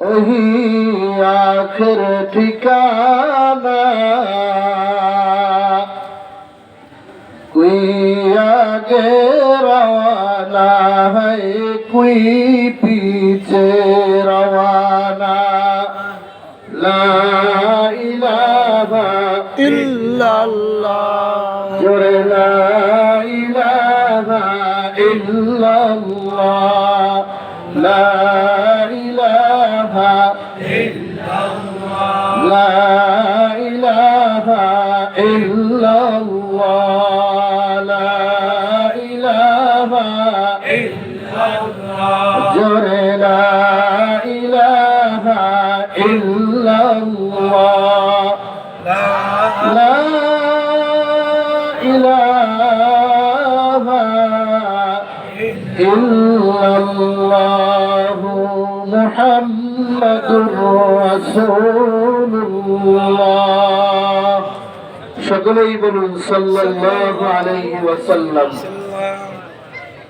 ওহি আখির ঠিকানা कोई आगे रवाना है कोई पीछे रवाना ला इलाहा इल्लल्लाह जोरे ला इलाहा इल्लल्लाह ला इलाहा इल्लल्लाह ला इलाहा इल्लल्लाह जोरे ला इलाहा इल्लल्लाह ला इलाहा इल्लल्लाह मुहम्मदुर রাসূলুল্লাহ। সকলেই বলুন সাল্লাল্লাহু আলাইহি ওয়াসাল্লাম।